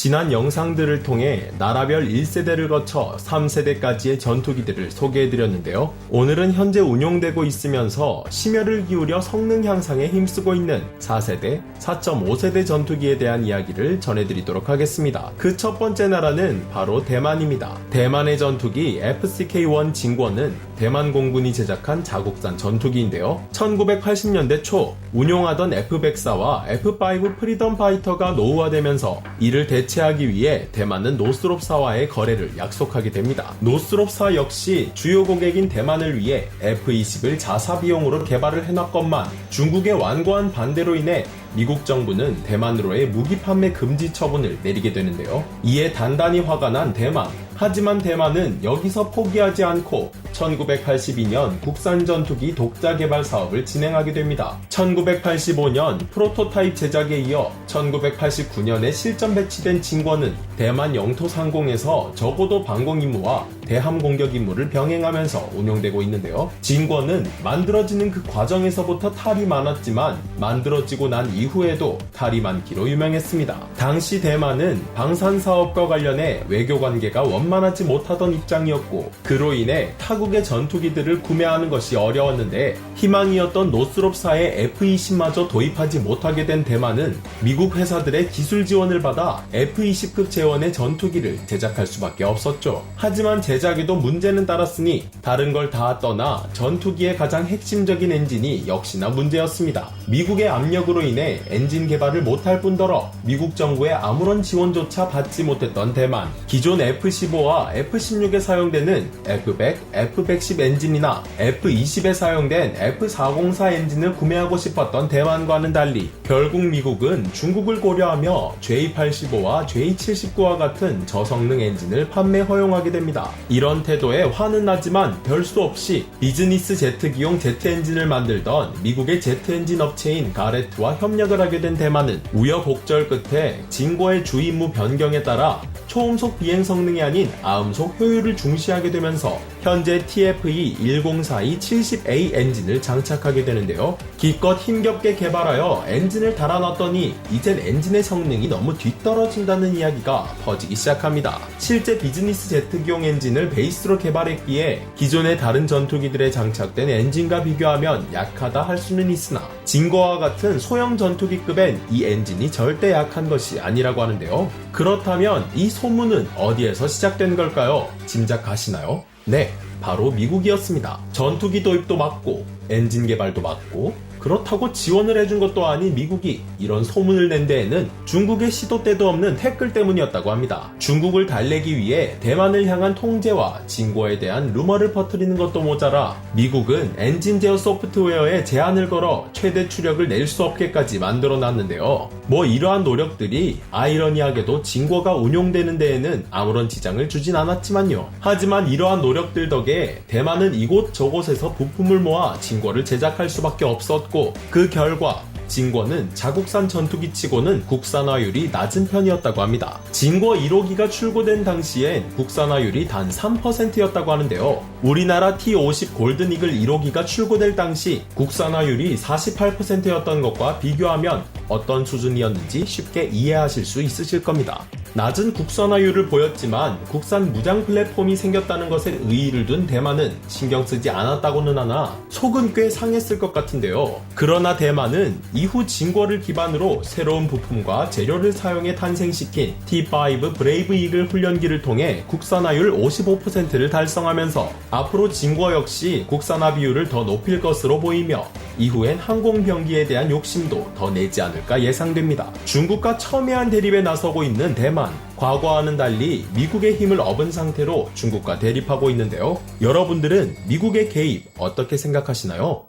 지난 영상들을 통해 나라별 1세대를 거쳐 3세대까지의 전투기들을 소개해드렸는데요. 오늘은 현재 운용되고 있으면서 심혈을 기울여 성능 향상에 힘쓰고 있는 4세대, 4.5세대 전투기에 대한 이야기를 전해드리도록 하겠습니다. 그 첫 번째 나라는 바로 대만입니다. 대만의 전투기 FCK-1 진권은 대만 공군이 제작한 자국산 전투기인데요. 1980년대 초 운용하던 F-104와 F-5 프리덤 파이터가 노후화되면서 이를 대체하기 위해 대만은 노스롭사와의 거래를 약속하게 됩니다. 노스롭사 역시 주요 고객인 대만을 위해 F-20을 자사 비용으로 개발을 해놨건만 중국의 완고한 반대로 인해 미국 정부는 대만으로의 무기 판매 금지 처분을 내리게 되는데요. 이에 단단히 화가 난 대만. 하지만 대만은 여기서 포기하지 않고 1982년 국산 전투기 독자 개발 사업을 진행하게 됩니다. 1985년 프로토타입 제작에 이어 1989년에 실전 배치된 진권은 대만 영토 상공에서 저고도 방공 임무와 대함 공격 임무를 병행하면서 운용되고 있는데요. 진권은 만들어지는 그 과정에서부터 탈이 많았지만 만들어지고 난 이후에도 탈이 많기로 유명했습니다. 당시 대만은 방산 사업과 관련해 외교 관계가 원만하지 못하던 입장이었고 그로 인해 타국의 전투기들을 구매하는 것이 어려웠는데 희망이었던 노스롭사의 F-20마저 도입하지 못하게 된 대만은 미국 회사들의 기술 지원을 받아 F-20급 제원의 전투기를 제작할 수밖에 없었죠. 하지만 제작에도 문제는 따랐으니 다른 걸 다 떠나 전투기의 가장 핵심적인 엔진이 역시나 문제였습니다. 미국의 압력으로 인해 엔진 개발을 못할 뿐더러 미국 정부의 아무런 지원조차 받지 못했던 대만. 기존 F-15와 F-16에 사용되는 F-100, F-110 엔진이나 F-20에 사용된 F-404 엔진을 구매하고 싶었던 대만과는 달리 결국 미국은 중국을 고려하며 J-85와 J-79와 같은 저성능 엔진을 판매 허용하게 됩니다. 이런 태도에 화는 나지만 별 수 없이 비즈니스 제트기용 제트 엔진을 만들던 미국의 제트 엔진 업체인 가레트와 협력을 하게 된 대만은 우여곡절 끝에 진권의 주 임무 변경에 따라 초음속 비행 성능이 아닌 아음속 효율을 중시하게 되면서 현재 TFE-1042-70A 엔진을 장착하게 되는데요. 기껏 힘겹게 개발하여 엔진을 달아놨더니 이젠 엔진의 성능이 너무 뒤떨어진다는 이야기가 퍼지기 시작합니다. 실제 비즈니스 제트기용 엔진을 베이스로 개발했기에 기존의 다른 전투기들에 장착된 엔진과 비교하면 약하다 할 수는 있으나 진권과 같은 소형 전투기급엔 이 엔진이 절대 약한 것이 아니라고 하는데요. 그렇다면 이 소문은 어디에서 시작된 걸까요? 짐작하시나요? 네, 바로 미국이었습니다. 전투기 도입도 막고 엔진 개발도 막고 그렇다고 지원을 해준 것도 아닌 미국이 이런 소문을 낸 데에는 중국의 시도 때도 없는 태클 때문이었다고 합니다. 중국을 달래기 위해 대만을 향한 통제와 진권에 대한 루머를 퍼뜨리는 것도 모자라 미국은 엔진 제어 소프트웨어에 제한을 걸어 최대 추력을 낼 수 없게까지 만들어놨는데요. 이러한 노력들이 아이러니하게도 진권가 운용되는 데에는 아무런 지장을 주진 않았지만요. 하지만 이러한 노력들 덕에 대만은 이곳저곳에서 부품을 모아 진권을 제작할 수밖에 없었고 그 결과 진권은 자국산 전투기 치고는 국산화율이 낮은 편이었다고 합니다. 진권 1호기가 출고된 당시엔 국산화율이 단 3%였다고 하는데요. 우리나라 T-50 골든이글 1호기가 출고될 당시 국산화율이 48%였던 것과 비교하면 어떤 수준이었는지 쉽게 이해하실 수 있으실 겁니다. 낮은 국산화율을 보였지만 국산 무장 플랫폼이 생겼다는 것에 의의를 둔 대만은 신경 쓰지 않았다고는 하나 속은 꽤 상했을 것 같은데요. 그러나 대만은 이후 진권을 기반으로 새로운 부품과 재료를 사용해 탄생시킨 T-5 브레이브 이글 훈련기를 통해 국산화율 55%를 달성하면서 앞으로 진권 역시 국산화 비율을 더 높일 것으로 보이며 이후엔 항공병기에 대한 욕심도 더 내지 않을까 예상됩니다. 중국과 첨예한 대립에 나서고 있는 대만. 과거와는 달리 미국의 힘을 업은 상태로 중국과 대립하고 있는데요. 여러분들은 미국의 개입 어떻게 생각하시나요?